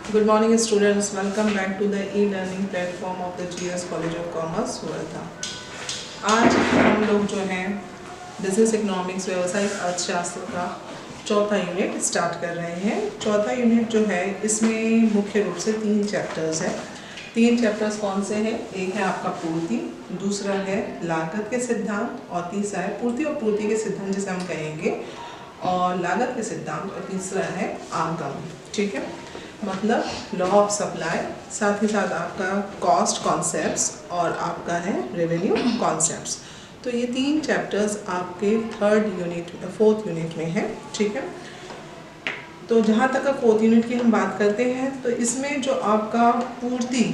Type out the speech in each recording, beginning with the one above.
Good morning students, welcome back to the e-learning platform of the GS College of Commerce Wardha. आज हम लोग जो हैं बिजनेस इकोनॉमिक्स व्यवसायिक अर्थशास्त्र का चौथा यूनिट स्टार्ट कर रहे हैं। चौथा यूनिट जो है इसमें मुख्य रूप से 3 चैप्टर्स हैं। 3 चैप्टर्स कौन से हैं? एक है आपका पूर्ति, दूसरा है लागत के सिद्धांत और तीसरा है पूर्ति और पूर्ति के सिद्धांत जिसे हम कहेंगे, और लागत के सिद्धांत, और तीसरा है आगम। ठीक है, मतलब लॉ ऑफ सप्लाई, साथ ही साथ आपका कॉस्ट कॉन्सेप्ट्स और आपका है रेवेन्यू कॉन्सेप्ट्स। तो ये 3 चैप्टर्स आपके फोर्थ यूनिट में है। ठीक है, तो जहाँ तक फोर्थ यूनिट की हम बात करते हैं तो इसमें जो आपका पूर्ति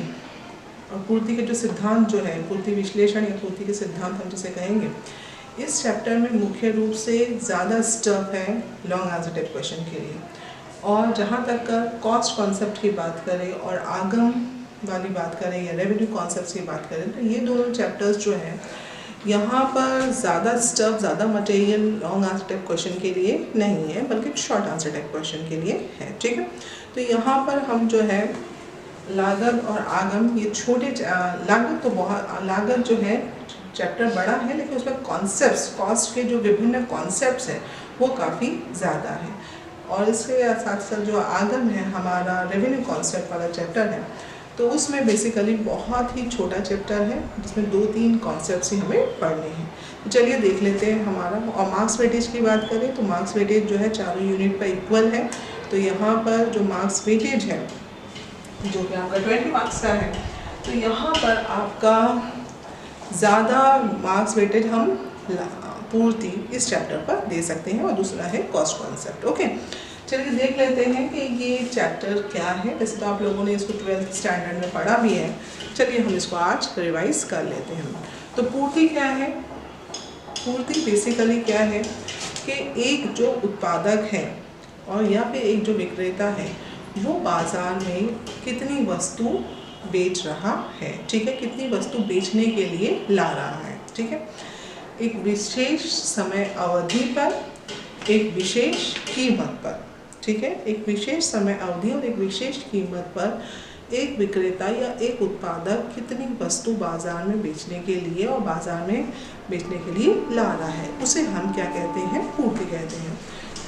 और पूर्ति के जो सिद्धांत जो है, पूर्ति विश्लेषण या पूर्ति के सिद्धांत हम जिसे कहेंगे, इस चैप्टर में मुख्य रूप से ज़्यादा स्टफ है लॉन्ग आंसर टाइप क्वेश्चन के लिए। और जहाँ तक कॉस्ट कॉन्सेप्ट की बात करें और आगम वाली बात करें या रेवेन्यू कॉन्सेप्ट्स की बात करें तो ये दोनों चैप्टर्स जो हैं यहाँ पर ज़्यादा स्टफ, ज़्यादा material long answer type question के लिए नहीं है, बल्कि शॉर्ट आंसर टाइप क्वेश्चन के लिए है। ठीक है, तो यहाँ पर हम जो है लागत और आगम, ये छोटे लागत जो है चैप्टर बड़ा है, लेकिन उसमें कॉन्सेप्ट्स, कॉस्ट के जो विभिन्न कॉन्सेप्ट्स हैं वो काफ़ी ज़्यादा है। और इसके साथ साथ जो आगम है हमारा रेवेन्यू कॉन्सेप्ट वाला चैप्टर है, तो उसमें बेसिकली बहुत ही छोटा चैप्टर है जिसमें 2-3 कॉन्सेप्ट्स ही हमें पढ़ने हैं। तो चलिए देख लेते हैं हमारा। और मार्क्स वेटेज की बात करें तो मार्क्स वेटेज जो है चारों यूनिट पर इक्वल है। तो यहाँ पर जो मार्क्स वेटेज है जो कि आपका 20 मार्क्स का है, तो यहाँ पर आपका ज़्यादा मार्क्स वेटेज हम पूर्ति इस चैप्टर पर दे सकते हैं और दूसरा है कॉस्ट कॉन्सेप्ट। ओके, चलिए देख लेते हैं कि ये चैप्टर क्या है। वैसे तो आप लोगों ने इसको 12th स्टैंडर्ड में पढ़ा भी है, चलिए हम इसको आज रिवाइज कर लेते हैं। तो पूर्ति क्या है? पूर्ति बेसिकली क्या है कि एक जो उत्पादक है और या फिर एक जो विक्रेता है वो बाज़ार में कितनी वस्तु बेच रहा है। ठीक है, कितनी वस्तु बेचने के लिए ला रहा है। ठीक है, एक विशेष समय अवधि पर, एक विशेष कीमत पर। ठीक है, एक विशेष समय अवधि और एक विशेष कीमत पर एक विक्रेता या एक उत्पादक कितनी वस्तु बाजार में बेचने के लिए और बाजार में बेचने के लिए ला रहा है, उसे हम क्या कहते हैं? पूर्ति कहते हैं।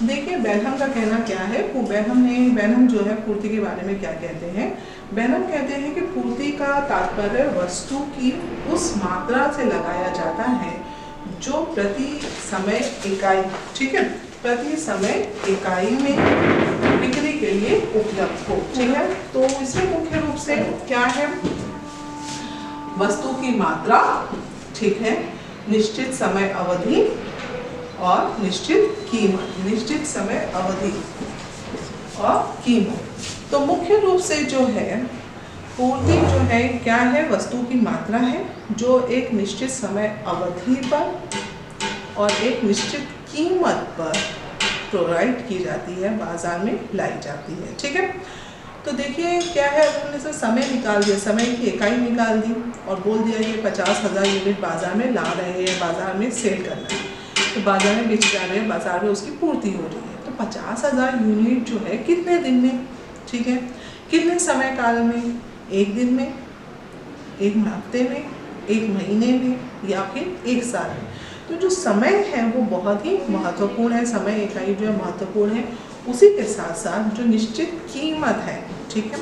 देखिए बेनहम का कहना क्या है। बेनहम जो है पूर्ति के बारे में क्या कहते हैं? बेनहम कहते हैं कि पूर्ति का तात्पर्य वस्तु की उस मात्रा से लगाया जाता है जो प्रति समय इकाई, ठीक है, प्रति समय इकाई में बिक्री के लिए उपलब्ध हो। ठीक है, तो इसमें मुख्य रूप से क्या है? वस्तु की मात्रा, ठीक है, निश्चित समय अवधि और निश्चित कीमत। निश्चित समय अवधि और कीमत। तो मुख्य रूप से जो है पूर्ति जो है क्या है? वस्तु की मात्रा है जो एक निश्चित समय अवधि पर और एक निश्चित कीमत पर प्रोवाइड की जाती है, बाजार में लाई जाती है। ठीक है, तो देखिए क्या है, हमने से समय निकाल दिया, समय की इकाई निकाल दी और बोल दिया कि 50,000 यूनिट बाजार में ला रहे हैं, बाजार में सेल करना है, तो बाजार में बेच जा रहे हैं, बाजार में उसकी पूर्ति हो रही है। तो 50,000 यूनिट जो है कितने दिन में, ठीक है, कितने समय काल में? एक दिन में, एक हफ्ते में, एक महीने में या फिर एक साल में। तो जो समय है वो बहुत ही महत्वपूर्ण है, समय इकाई जो है महत्वपूर्ण है। उसी के साथ साथ जो निश्चित कीमत है, ठीक है,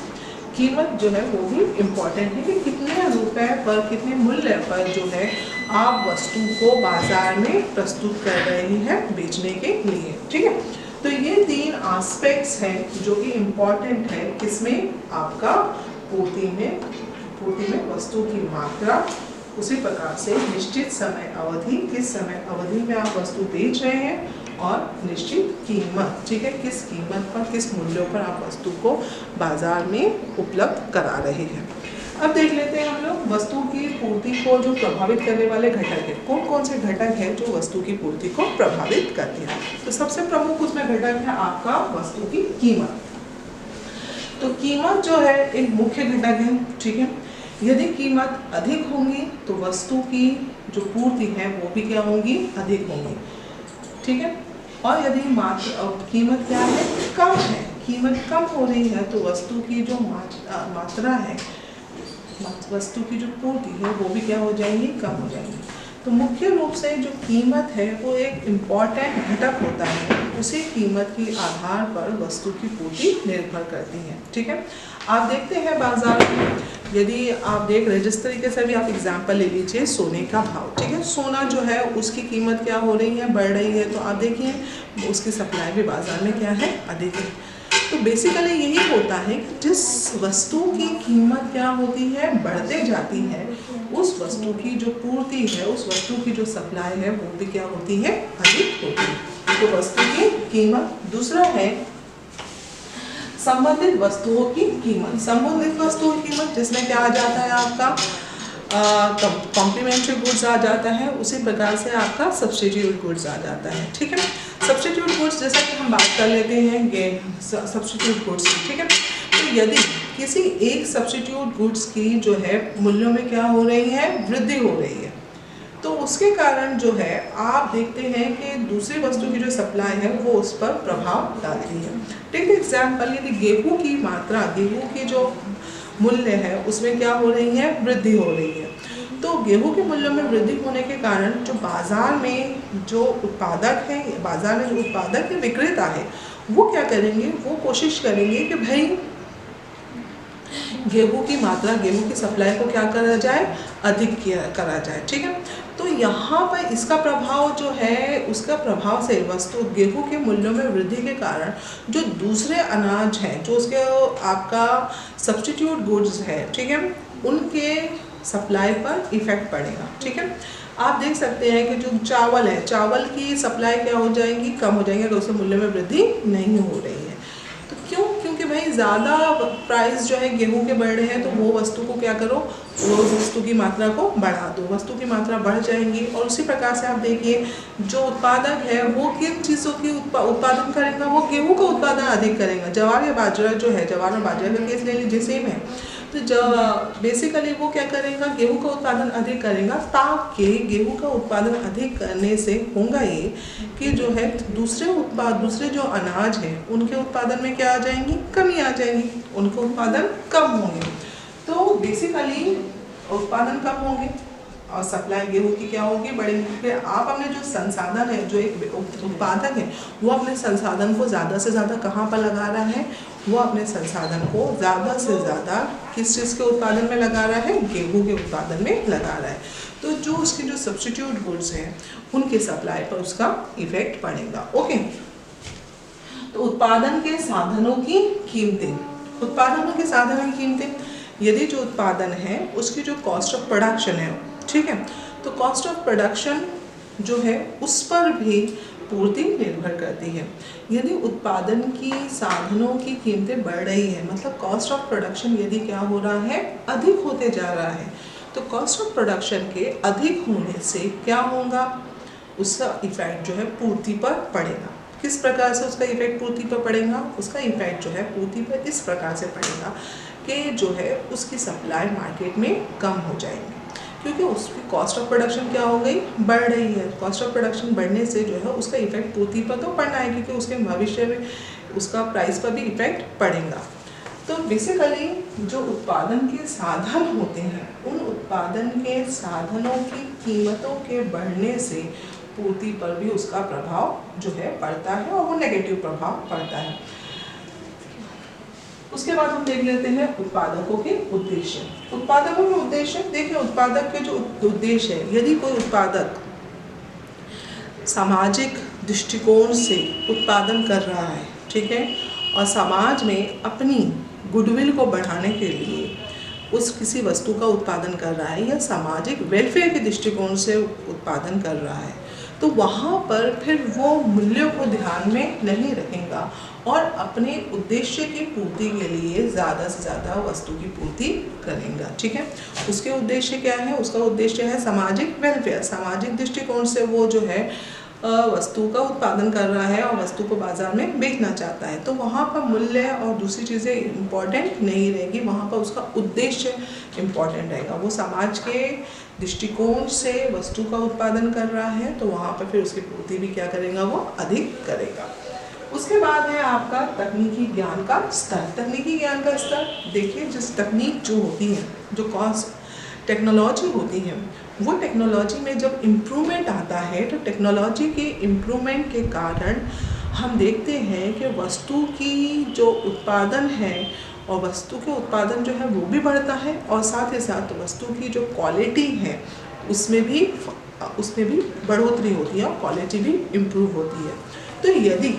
कीमत जो है वो भी इम्पॉर्टेंट है कि कितने रुपए पर, कितने मूल्य पर जो है आप वस्तु को बाजार में प्रस्तुत कर रहे हैं बेचने के लिए। ठीक है, तो ये 3 एस्पेक्ट्स हैं जो कि इम्पॉर्टेंट है किसमें? आपका पूर्ति में वस्तु की मात्रा, उसी प्रकार से निश्चित समय अवधि, किस समय अवधि में आप वस्तु बेच रहे हैं, और निश्चित कीमत, ठीक है, किस कीमत पर, किस मूल्यों पर आप वस्तु को बाजार में उपलब्ध करा रहे हैं। अब देख लेते हैं हम लोग वस्तु की पूर्ति को जो प्रभावित करने वाले घटक है, कौन कौन से घटक हैं जो वस्तु की पूर्ति को प्रभावित करते हैं। तो सबसे प्रमुख उसमें घटक है आपका वस्तु की कीमत। तो कीमत जो है एक मुख्य घटक है। ठीक है, यदि कीमत अधिक होंगी तो वस्तु की जो पूर्ति है वो भी क्या होंगी? अधिक होंगी। ठीक है, और यदि कीमत क्या है? कम है, कीमत कम हो रही है तो वस्तु की जो मात्रा है, वस्तु की जो पूर्ति है वो भी क्या हो जाएंगी, कम हो जाएंगी। तो मुख्य रूप से जो कीमत है वो एक इम्पॉर्टेंट घटक होता है, उसी कीमत के आधार पर वस्तु की पूर्ति निर्भर करती है। ठीक है, आप देखते हैं बाजार में, यदि आप देख रहे जिस तरीके से भी आप एग्जाम्पल ले लीजिए सोने का भाव। ठीक है, सोना जो है उसकी कीमत क्या हो रही है, बढ़ रही है, तो आप देखिए उसकी सप्लाई भी बाजार में क्या है, अधिक है। तो बेसिकली यही होता है कि जिस वस्तु की कीमत क्या होती है, बढ़ते जाती है, उस वस्तु की जो पूर्ति है, उस वस्तु की जो सप्लाई है वो भी क्या होती है, अधिक होती है। तो वस्तु की कीमत। दूसरा है संबंधित वस्तुओं की कीमत। संबंधित वस्तुओं की कीमत जिसमें क्या आ जाता है आपका कॉम्प्लीमेंट्री गुड्स आ जाता है, उसी प्रकार से आपका सब्स्टिट्यूट गुड्स आ जाता है। ठीक है, सब्स्टिट्यूट गुड्स जैसा कि हम बात कर लेते हैं सब्स्टिट्यूट गुड्स की। ठीक है, तो यदि किसी एक सब्स्टिट्यूट गुड्स की जो है मूल्यों में क्या हो रही है, वृद्धि हो रही है, तो उसके कारण जो है आप देखते हैं कि दूसरी वस्तु की जो सप्लाई है वो उस पर प्रभाव डालती है। टेक एग्जाम्पल, यदि गेहूँ की मात्रा, गेहूँ की जो मूल्य है उसमें क्या हो रही है, वृद्धि हो रही है, तो गेहूं के मूल्यों में वृद्धि होने के कारण जो बाजार में जो उत्पादक है, बाजार में जो उत्पादक है, विक्रेता है, वो क्या करेंगे, वो कोशिश करेंगे कि भाई गेहूं की मात्रा, गेहूं की सप्लाई को क्या करा जाए, अधिक करा जाए। ठीक है, तो यहाँ पर इसका प्रभाव जो है, उसका प्रभाव से वस्तु गेहूं के मूल्यों में वृद्धि के कारण जो दूसरे अनाज हैं, जो उसके आपका सब्स्टिट्यूट गुड्स है, ठीक है, उनके सप्लाई पर इफेक्ट पड़ेगा। ठीक है, आप देख सकते हैं कि जो चावल है, चावल की सप्लाई क्या हो जाएंगी, कम हो जाएंगे अगर उसके मूल्य में वृद्धि नहीं हो रही है। तो क्यों, क्योंकि भाई ज़्यादा प्राइस जो है गेहूं के बढ़ रहे हैं, तो वो वस्तु को क्या करो, वो वस्तु की मात्रा को बढ़ा दो, वस्तु की मात्रा बढ़ जाएंगी। और उसी प्रकार से आप देखिए जो उत्पादक है वो किन चीज़ों की उत्पादन करेगा, वो गेहूं का उत्पादन अधिक करेगा। ज्वार या बाजरा जो है, ज्वार और बाजरा का केस ले लीजिए, सेम है, तो बेसिकली वो क्या करेगा, गेहूं का उत्पादन अधिक करेगा, ताकि गेहूं का उत्पादन अधिक करने से होगा ये कि जो है दूसरे जो अनाज हैं उनके उत्पादन में क्या आ जाएंगी, कमी आ जाएंगी, उनके उत्पादन कम होंगे। तो बेसिकली उत्पादन कम होंगे और सप्लाई गेहूं की क्या होगी, बढ़ेगी। क्योंकि आप अपने जो संसाधन है, जो एक उत्पादक है, वो अपने संसाधन को ज़्यादा से ज़्यादा कहाँ पर लगा रहा है, वो अपने संसाधन को ज़्यादा से ज़्यादा किस चीज़ के उत्पादन में लगा रहा है, गेहूं के उत्पादन में लगा रहा है। तो जो उसकी जो सब्स्टिट्यूट गुड्स हैं उनके सप्लाई पर उसका इफेक्ट पड़ेगा। ओके, तो उत्पादन के साधनों की कीमतें, उत्पादनों के साधनों की कीमतें, यदि जो उत्पादन है उसकी जो कॉस्ट ऑफ प्रोडक्शन है, ठीक है, तो कॉस्ट ऑफ प्रोडक्शन जो है उस पर भी पूर्ति निर्भर करती है। यदि उत्पादन की साधनों की कीमतें बढ़ रही है, मतलब कॉस्ट ऑफ प्रोडक्शन यदि क्या हो रहा है, अधिक होते जा रहा है, तो कॉस्ट ऑफ प्रोडक्शन के अधिक होने से क्या होगा, उसका इफेक्ट जो है पूर्ति पर पड़ेगा। किस प्रकार से उसका इफेक्ट पूर्ति पर पड़ेगा, उसका इफेक्ट जो है पूर्ति पर इस प्रकार से पड़ेगा कि जो है उसकी सप्लाई मार्केट में कम हो जाएगी, क्योंकि उसकी कॉस्ट ऑफ प्रोडक्शन क्या हो गई, बढ़ रही है। कॉस्ट ऑफ प्रोडक्शन बढ़ने से जो है उसका इफेक्ट पूर्ति पर तो पड़ना है, क्योंकि उसके भविष्य में उसका प्राइस पर भी इफेक्ट पड़ेगा। तो बेसिकली जो उत्पादन के साधन होते हैं, उन उत्पादन के साधनों की कीमतों के बढ़ने से पूर्ति पर भी उसका प्रभाव जो है पड़ता है, और वो नेगेटिव प्रभाव पड़ता है। उसके बाद हम देख लेते हैं उत्पादकों के उद्देश्य। उत्पादकों के उद्देश्य देखिए, उत्पादक के जो उद्देश्य है, यदि कोई उत्पादक सामाजिक दृष्टिकोण से उत्पादन कर रहा है, ठीक है, और समाज में अपनी गुडविल को बढ़ाने के लिए उस किसी वस्तु का उत्पादन कर रहा है, या सामाजिक वेलफेयर के दृष्टिकोण से उत्पादन कर रहा है, तो वहाँ पर फिर वो मूल्यों को ध्यान में नहीं रखेगा और अपने उद्देश्य की पूर्ति के लिए ज़्यादा से ज़्यादा वस्तु की पूर्ति करेगा। ठीक है, उसके उद्देश्य क्या है, उसका उद्देश्य है सामाजिक वेलफेयर। सामाजिक दृष्टिकोण से वो जो है वस्तु का उत्पादन कर रहा है और वस्तु को बाजार में बेचना चाहता है, तो वहाँ पर मूल्य और दूसरी चीज़ें इम्पॉर्टेंट नहीं रहेगी, वहाँ पर उसका उद्देश्य इम्पॉर्टेंट रहेगा। वो समाज के दृष्टिकोण से वस्तु का उत्पादन कर रहा है, तो वहाँ पर फिर उसकी पूर्ति भी क्या करेगा, वो अधिक करेगा। उसके बाद है आपका तकनीकी ज्ञान का स्तर। तकनीकी ज्ञान का स्तर देखिए, जिस तकनीक जो होती है, जो कॉस्ट टेक्नोलॉजी होती है, वो टेक्नोलॉजी में जब इम्प्रूवमेंट आता है तो टेक्नोलॉजी के इम्प्रूवमेंट के कारण हम देखते हैं कि वस्तु की जो उत्पादन है और वस्तु के उत्पादन जो है वो भी बढ़ता है, और साथ ही साथ वस्तु की जो क्वालिटी है उसमें भी बढ़ोतरी होती है और क्वालिटी भी इम्प्रूव होती है। तो यदि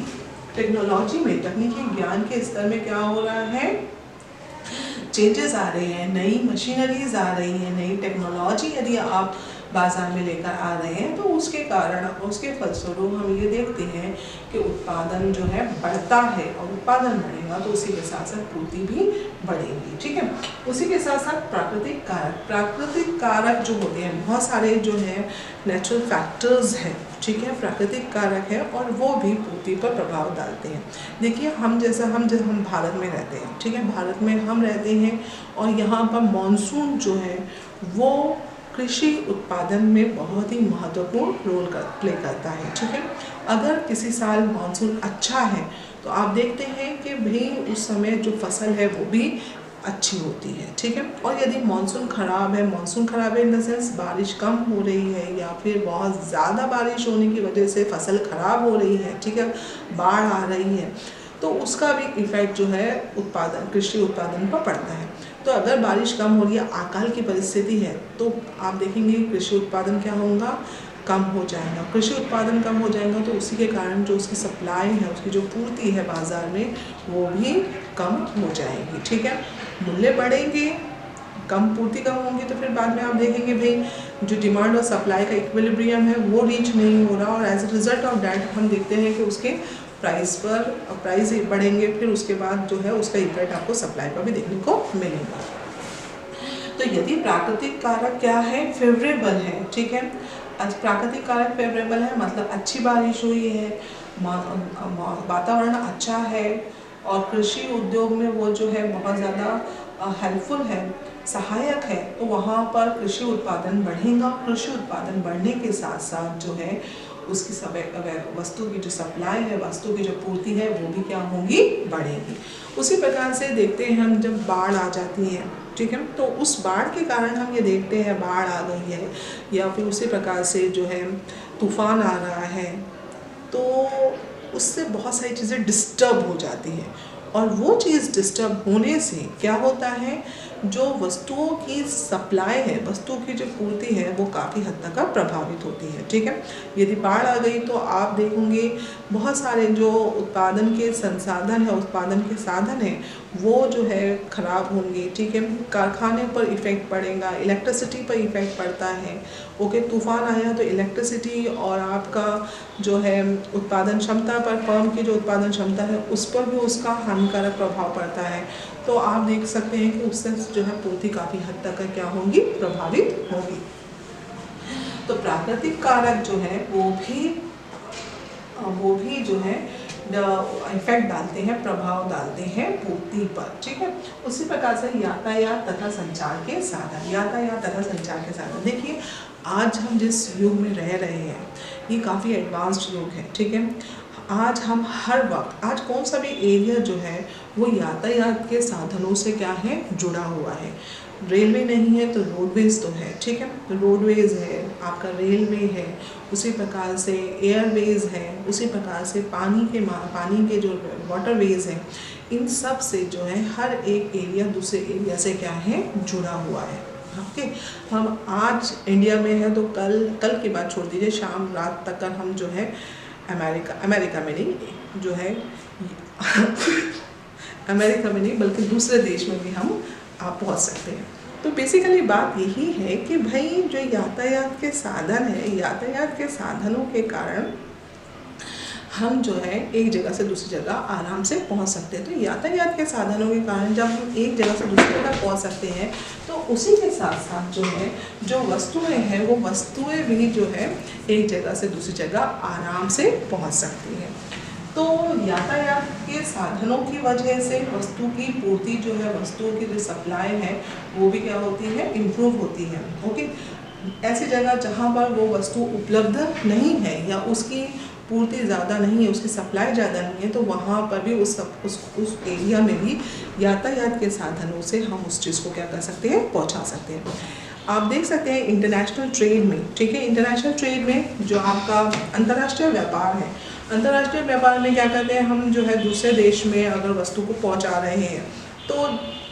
टेक्नोलॉजी में, तकनीकी ज्ञान के स्तर में क्या हो रहा है, चेंजेस आ रहे हैं, नई मशीनरीज आ रही हैं, नई टेक्नोलॉजी यदि आप बाज़ार में लेकर आ रहे हैं, तो उसके कारण, उसके फलस्वरूप हम ये देखते हैं कि उत्पादन जो है बढ़ता है, और उत्पादन बढ़ेगा तो उसी के साथ साथ पूर्ति भी बढ़ेगी। ठीक है, उसी के साथ साथ प्राकृतिक कारक जो होते हैं, बहुत सारे जो है नेचुरल फैक्टर्स हैं, ठीक है, प्राकृतिक कारक है, और वो भी पूर्ति पर प्रभाव डालते हैं। देखिए, हम भारत में रहते हैं, ठीक है, भारत में हम रहते हैं, और यहाँ पर मानसून जो है वो कृषि उत्पादन में बहुत ही महत्वपूर्ण रोल प्ले करता है। ठीक है, अगर किसी साल मानसून अच्छा है तो आप देखते हैं कि भाई उस समय जो फसल है वो भी अच्छी होती है। ठीक है, और यदि मानसून ख़राब है इन द सेंस बारिश कम हो रही है, या फिर बहुत ज़्यादा बारिश होने की वजह से फसल ख़राब हो रही है, ठीक है, बाढ़ आ रही है, तो उसका भी इफ़ेक्ट जो है कृषि उत्पादन पर पड़ता है। तो अगर बारिश कम हो रही है, अकाल की परिस्थिति है, तो आप देखेंगे कृषि उत्पादन क्या होगा, कम हो जाएगा। कृषि उत्पादन कम हो जाएगा तो उसी के कारण जो उसकी सप्लाई है, उसकी जो पूर्ति है बाज़ार में, वो भी कम हो जाएगी। ठीक है, मूल्य बढ़ेंगे, पूर्ति कम होंगी, तो फिर बाद में आप देखेंगे भाई जो डिमांड और सप्लाई का इक्विलिब्रियम है वो रीच नहीं हो रहा, और as a result of that हम देखते हैं कि उसके प्राइस बढ़ेंगे, फिर उसके बाद जो है उसका इफेक्ट आपको सप्लाई पर भी देखने को मिलेगा। तो यदि प्राकृतिक कारक क्या है, फेवरेबल है, ठीक है, प्राकृतिक कारक फेवरेबल है मतलब अच्छी बारिश हुई है, वातावरण अच्छा है, और कृषि उद्योग में वो जो है बहुत ज़्यादा हेल्पफुल है, सहायक है, तो वहाँ पर कृषि उत्पादन बढ़ेगा। कृषि उत्पादन बढ़ने के साथ साथ जो है उसकी वस्तु की जो सप्लाई है, वस्तु की जो पूर्ति है, वो भी क्या होगी, बढ़ेगी। उसी प्रकार से देखते हैं हम जब बाढ़ आ जाती है, ठीक है, तो उस बाढ़ के कारण हम ये देखते हैं बाढ़ आ गई है, या फिर उसी प्रकार से जो है तूफान आ रहा है, तो उससे बहुत सारी चीज़ें डिस्टर्ब हो जाती हैं, और वो चीज़ डिस्टर्ब होने से क्या होता है, जो वस्तुओं की सप्लाई है, वस्तु की जो पूर्ति है, वो काफ़ी हद तक प्रभावित होती है। ठीक है, यदि बाढ़ आ गई तो आप देखेंगे बहुत सारे जो उत्पादन के संसाधन है, उत्पादन के साधन हैं, वो जो है ख़राब होंगे। ठीक है, कारखाने पर इफ़ेक्ट पड़ेगा, इलेक्ट्रिसिटी पर इफ़ेक्ट पड़ता है। ओके, तूफान आया तो इलेक्ट्रिसिटी और आपका जो है उत्पादन क्षमता पर, फर्म की जो उत्पादन क्षमता है उस पर भी उसका हानिकारक प्रभाव पड़ता है। तो आप देख सकते हैं कि उससे जो है पूर्ति काफ़ी हद तक क्या होगी, प्रभावित होगी। तो प्राकृतिक कारक जो है वो भी जो है इफेक्ट डालते हैं, प्रभाव डालते हैं पूर्ति पर। ठीक है, उसी प्रकार से यातायात तथा संचार के साधन, देखिए आज हम जिस युग में रह रहे हैं ये काफ़ी एडवांस्ड युग है। ठीक है, आज हम हर वक्त, आज कौन सा भी एरिया जो है वो यातायात के साधनों से क्या है, जुड़ा हुआ है। रेलवे नहीं है तो रोडवेज तो है। ठीक है, रोडवेज है, आपका रेलवे है, उसी प्रकार से एयरवेज है, उसी प्रकार से पानी के जो वाटरवेज हैं, इन सब से जो है हर एक एरिया दूसरे एरिया से क्या है, जुड़ा हुआ है। ओके, हम आज इंडिया में है तो कल की बात छोड़ दीजिए, शाम रात तक का हम जो है अमेरिका में नहीं, जो है अमेरिका में नहीं बल्कि दूसरे देश में भी हम आप पहुंच सकते हैं। तो बेसिकली बात यही है कि भाई जो यातायात के साधन है, यातायात के साधनों के कारण हम जो है एक जगह से दूसरी जगह आराम से पहुंच सकते हैं। तो यातायात के साधनों के कारण जब हम एक जगह से दूसरी जगह पहुंच सकते हैं, तो उसी के साथ साथ जो है जो वस्तुएं हैं, वो वस्तुएं भी जो है एक जगह से दूसरी जगह आराम से पहुंच सकती हैं। तो यातायात के साधनों की वजह से वस्तु की पूर्ति जो है, वस्तुओं की जो सप्लाई है, वो भी क्या होती है, इम्प्रूव होती है। ओके, ऐसी जगह जहाँ पर वो वस्तु उपलब्ध नहीं है या उसकी पूर्ति ज़्यादा नहीं है, उसकी सप्लाई ज़्यादा नहीं है, तो वहाँ पर भी उस एरिया में भी यातायात के साधनों से हम उस चीज़ को क्या कर सकते हैं, पहुँचा सकते हैं। आप देख सकते हैं इंटरनेशनल ट्रेड में, ठीक है, इंटरनेशनल ट्रेड में जो आपका अंतर्राष्ट्रीय व्यापार है, अंतर्राष्ट्रीय व्यापार में क्या करते हैं हम, जो है दूसरे देश में अगर वस्तु को पहुंचा रहे हैं, तो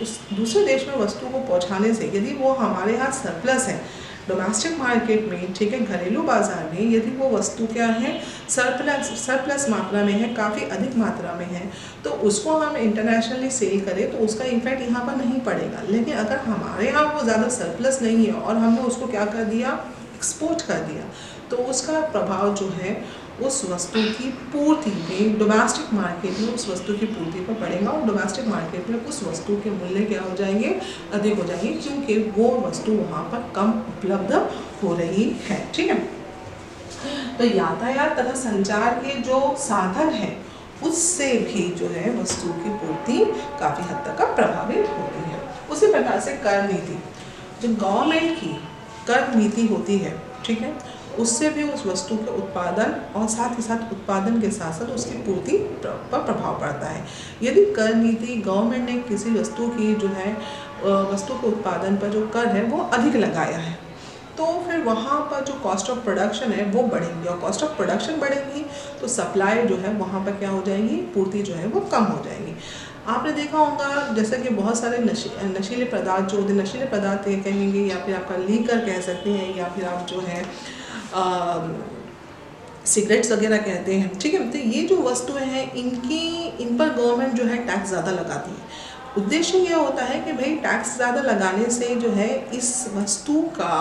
उस दूसरे देश में वस्तु को पहुंचाने से यदि वो हमारे यहाँ सरप्लस है डोमेस्टिक मार्केट में, ठीक है, घरेलू बाजार में, यदि वो वस्तु क्या है सरप्लस मात्रा में है, काफ़ी अधिक मात्रा में है, तो उसको हम इंटरनेशनली सेल करें तो उसका इम्पैक्ट यहाँ पर नहीं पड़ेगा। लेकिन अगर हमारे यहाँ वो ज़्यादा सरप्लस नहीं है और हमने उसको क्या कर दिया, एक्सपोर्ट कर दिया, तो उसका प्रभाव जो है उस वस्तु की पूर्ति में, डोमेस्टिक मार्केट में उस वस्तु की पूर्ति पर पड़ेगा और डोमेस्टिक मार्केट में उस वस्तु के मूल्य क्या हो जाएंगे, अधिक हो जाएंगे, क्योंकि वो वस्तु वहाँ पर कम उपलब्ध हो रही है। ठीक है, तो यातायात तथा संचार के जो साधन है उससे भी जो है वस्तु की पूर्ति काफ़ी हद तक प्रभावित होती है। उसी प्रकार से कर नीति, जो गवर्नमेंट की कर नीति होती है, ठीक है, उससे भी उस वस्तु के उत्पादन और साथ ही साथ उत्पादन के साथ साथ उसकी पूर्ति पर प्रभाव पड़ता है। यदि कर नीति, गवर्नमेंट ने किसी वस्तु की जो है वस्तु के उत्पादन पर जो कर है वो अधिक लगाया है, तो फिर वहाँ पर जो कॉस्ट ऑफ प्रोडक्शन है वो बढ़ेगी, और कॉस्ट ऑफ प्रोडक्शन बढ़ेगी तो सप्लाई जो है वहाँ पर क्या हो जाएगी, पूर्ति जो है वो कम हो जाएगी। आपने देखा होगा जैसे कि बहुत सारे नशीले पदार्थ जो नशीले पदार्थ कहेंगे, या फिर आपका लीकर कह सकते हैं, या फिर आप जो है सिगरेट्स वगैरह कहते हैं, ठीक है, तो ये जो वस्तुएं हैं इन पर गवर्नमेंट जो है टैक्स ज़्यादा लगाती है। उद्देश्य यह होता है कि भाई टैक्स ज़्यादा लगाने से जो है इस वस्तु का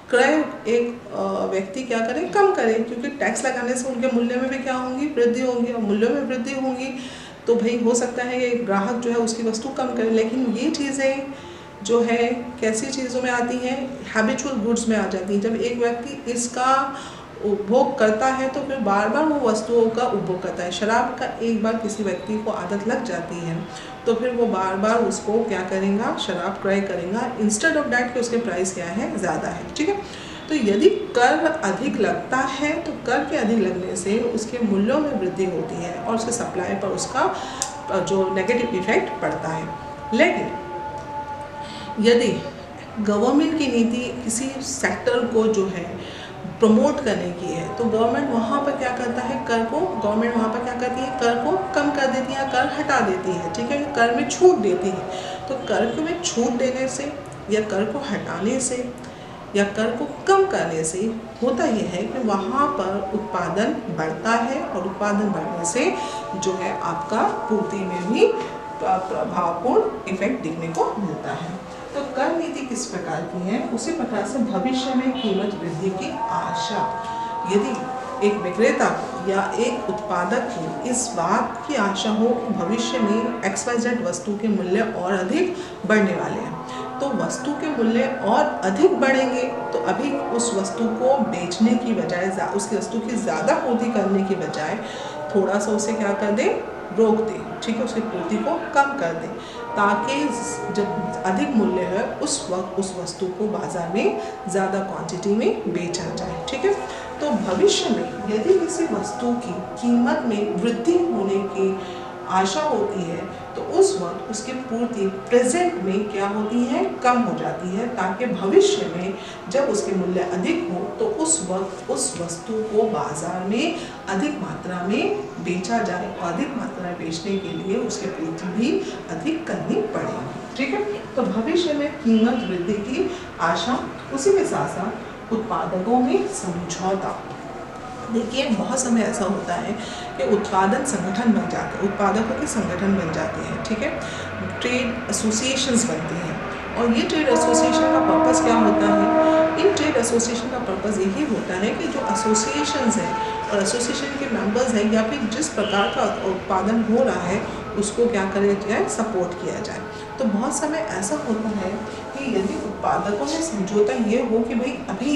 क्रय एक व्यक्ति क्या करे, कम करे, क्योंकि टैक्स लगाने से उनके मूल्य में भी क्या होंगी, वृद्धि होंगी, और मूल्यों में वृद्धि होंगी तो भाई हो सकता है कि ग्राहक जो है उसकी वस्तु कम करे। लेकिन ये चीज़ें जो है कैसी चीज़ों में आती हैं, हैबिचुअल गुड्स में आ जाती हैं। जब एक व्यक्ति इसका उपभोग करता है तो फिर बार बार वो वस्तुओं का उपभोग करता है। शराब का एक बार किसी व्यक्ति को आदत लग जाती है तो फिर वो बार बार उसको क्या करेगा, शराब क्रय करेगा, इंस्टेड ऑफ डैट कि उसके प्राइस क्या है, ज़्यादा है। ठीक है, तो यदि कर अधिक लगता है तो कर के अधिक लगने से उसके मूल्यों में वृद्धि होती है और उसके सप्लाई पर उसका जो नेगेटिव इफेक्ट पड़ता है। लेकिन यदि गवर्नमेंट की नीति किसी सेक्टर को जो है प्रमोट करने की है तो गवर्नमेंट वहाँ पर क्या करता है, गवर्नमेंट वहाँ पर क्या करती है, कर को कम कर देती है, कर हटा देती है। ठीक है, कर में छूट देती है। तो कर में छूट देने से या कर को हटाने से या कर को कम करने से होता यह है कि वहाँ पर उत्पादन बढ़ता है और उत्पादन बढ़ने से जो है आपका पूर्ति में भी प्रभावपूर्ण इफेक्ट दिखने को मिलता है। तो कर नीति किस प्रकार की है, उसी प्रकार से भविष्य में कीमत वृद्धि की आशा। यदि एक विक्रेता को या एक उत्पादक को इस बात की आशा हो कि भविष्य में XYZ वस्तु के मूल्य और अधिक बढ़ने वाले हैं, तो वस्तु के मूल्य और अधिक बढ़ेंगे तो अभी उस वस्तु को बेचने की बजाय, उसकी वस्तु की ज़्यादा पूर्ति करने की बजाय थोड़ा सा उसे क्या कर दे, रोक दे। ठीक है, उसकी पूर्ति को कम कर दे ताकि जब अधिक मूल्य है उस वक्त उस वस्तु को बाजार में ज़्यादा क्वांटिटी में बेचा जाए। ठीक है, तो भविष्य में यदि किसी वस्तु की कीमत में वृद्धि होने की आशा होती है तो उस वक्त उसकी पूर्ति प्रेजेंट में क्या होती है, कम हो जाती है, ताकि भविष्य में जब उसके मूल्य अधिक हो तो उस वक्त उस वस्तु को बाजार में अधिक मात्रा में बेचा जाए और अधिक मात्रा में बेचने के लिए उसकी पूर्ति भी अधिक करनी पड़ेगी। ठीक है, तो भविष्य में कीमत वृद्धि की आशा, उसी के साथ साथ उत्पादकों में समझौता। देखिए बहुत समय ऐसा होता है कि उत्पादन संगठन बन जाते हैं, उत्पादकों के संगठन बन जाते हैं। ठीक है, ट्रेड एसोसिएशंस बनती हैं और ये ट्रेड एसोसिएशन का पर्पस क्या होता है, इन ट्रेड एसोसिएशन का पर्पस यही होता है कि जो एसोसिएशंस हैं और एसोसिएशन के मेंबर्स हैं या फिर जिस प्रकार का उत्पादन हो रहा है उसको क्या करें जाए, सपोर्ट किया जाए। तो बहुत समय ऐसा होता है कि यदि उत्पादकों में समझौता ये हो कि भाई अभी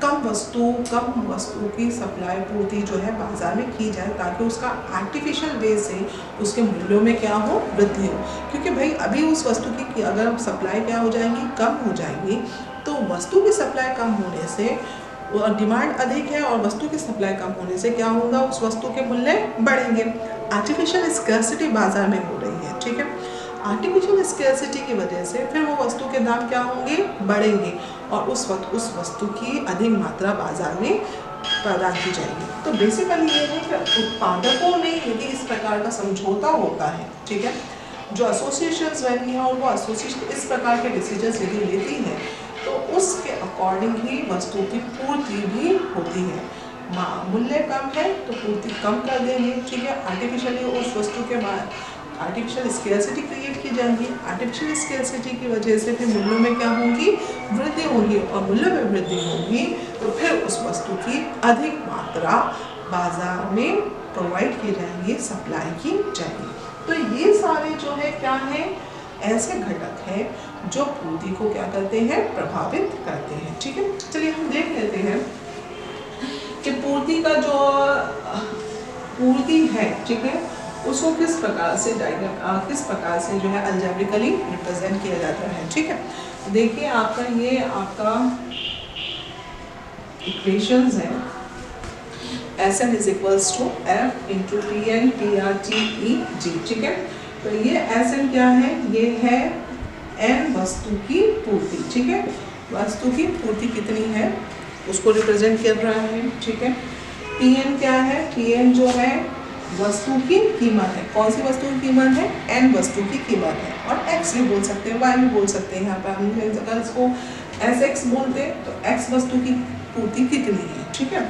कम वस्तु की सप्लाई पूर्ति जो है बाजार में की जाए ताकि उसका आर्टिफिशियल वे से उसके मूल्यों में क्या हो, वृद्धि हो, क्योंकि भाई अभी उस वस्तु की अगर सप्लाई क्या हो जाएगी, कम हो जाएगी, तो वस्तु की सप्लाई कम होने से और डिमांड अधिक है और वस्तु की सप्लाई कम होने से क्या होगा, उस वस्तु के मूल्य बढ़ेंगे। आर्टिफिशियल स्कैर्सिटी बाजार में हो रही है, ठीक है। आर्टिफिशियल स्कैर्सिटी की वजह से फिर वो वस्तु के दाम क्या होंगे, बढ़ेंगे और उस वस्तु की अधिक मात्रा बाजार में प्रदान की जाएगी। तो बेसिकली ये है कि उत्पादकों में यदि इस प्रकार का समझौता होता है, ठीक है, जो एसोसिएशंस बनी है और वो एसोसिएशन इस प्रकार के डिसीजंस यदि लेती है तो उसके अकॉर्डिंग ही वस्तु की पूर्ति भी होती है। मूल्य कम है तो पूर्ति कम कर देंगे, ठीक है। आर्टिफिशियली उस वस्तु के बाद आर्टिफिशियल स्कैर्सिटी क्रिएट की जाएगी। आर्टिफिशियल स्कैर्सिटी की वजह से फिर मूल्यों में क्या होगी, वृद्धि होगी और मूल्यों में वृद्धि होगी तो फिर उस वस्तु की अधिक मात्रा बाजार में प्रोवाइड की जाएगी, सप्लाई की जाएगी। तो ये सारे जो है क्या है, ऐसे घटक हैं जो पूर्ति को क्या करते हैं, प्रभावित करते हैं, ठीक है। चलिए हम देख लेते हैं कि पूर्ति का जो पूर्ति है, ठीक है, उसको किस प्रकार से जो है अलजेब्रिकली रिप्रेजेंट किया जाता है, ठीक है। देखिए आपका ये आपका इक्वेशंस है, Sn is equals to F into Pn PRTEG, ठीक है। तो ये Sn क्या है, ये है n वस्तु की पूर्ति, ठीक है। वस्तु की पूर्ति कितनी है उसको रिप्रेजेंट कर रहा है, ठीक है। Pn क्या है, Pn जो है वस्तु की कीमत है। कौन सी वस्तु की कीमत है, n वस्तु की कीमत है। और x भी बोल सकते हैं, y भी बोल सकते हैं। यहाँ पर हम अगर इसको Sx बोलते हैं तो x वस्तु की पूर्ति कितनी है, ठीक है।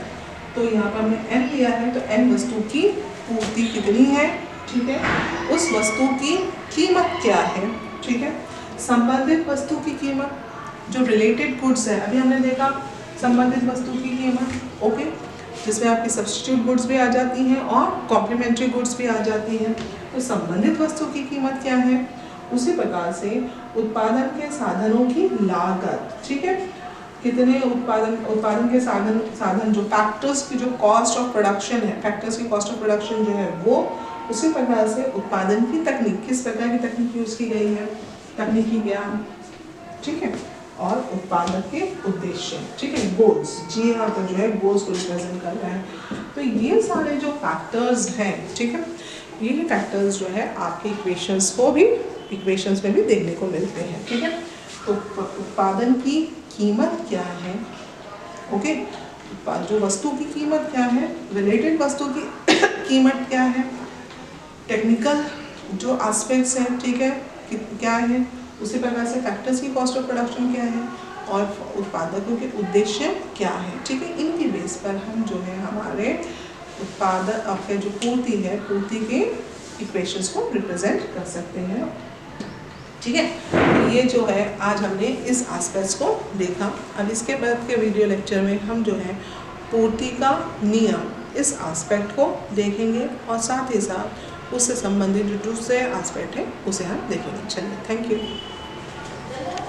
तो यहाँ पर हमने n लिया है तो n वस्तु की पूर्ति कितनी है, ठीक है। उस वस्तु की कीमत क्या है, ठीक है। संबंधित वस्तु की कीमत, जो रिलेटेड गुड्स है, अभी हमने देखा संबंधित वस्तु की कीमत, ओके, जिसमें आपकी सब्स्टिट्यूट गुड्स भी आ जाती हैं और कॉम्प्लीमेंट्री गुड्स भी आ जाती हैं। तो संबंधित वस्तु की कीमत क्या है, उसी प्रकार से उत्पादन के साधनों की लागत, ठीक है। कितने उत्पादन के साधन जो फैक्टर्स की जो कॉस्ट ऑफ प्रोडक्शन है, फैक्टर्स की कॉस्ट ऑफ प्रोडक्शन जो है वो, उसी प्रकार से उत्पादन की तकनीक, किस प्रकार की तकनीक यूज की गई है, तकनीकी ज्ञान, ठीक है, और उत्पादन के उद्देश्य, ठीक है, गोल्स, जी यहाँ पर जो है गोल्स को रिप्रेजेंट कर रहा है। तो ये सारे जो फैक्टर्स हैं, ठीक है, ये फैक्टर्स जो है आपके इक्वेशंस में भी देखने को मिलते हैं, ठीक है। तो उत्पादन की कीमत क्या है, ओके, जो वस्तु की कीमत क्या है, रिलेटेड वस्तु की कीमत क्या है, टेक्निकल जो एस्पेक्ट्स हैं, ठीक है, क्या है, उसी प्रकार से फैक्टर्स की कॉस्ट ऑफ प्रोडक्शन क्या है और उत्पादकों के उद्देश्य क्या है, ठीक है। इनकी बेस पर हम जो है हमारे उत्पादक आपके जो पूर्ति है, पूर्ति के इक्वेशंस को रिप्रेजेंट कर सकते हैं, ठीक है। तो ये जो है आज हमने इस एस्पेक्ट्स को देखा। अब इसके बाद के वीडियो लेक्चर में हम जो है पूर्ति का नियम, इस एस्पेक्ट को देखेंगे और साथ ही साथ उससे संबंधित जो दूसरे एस्पेक्ट है उसे हम देखेंगे। चलिए, थैंक यू।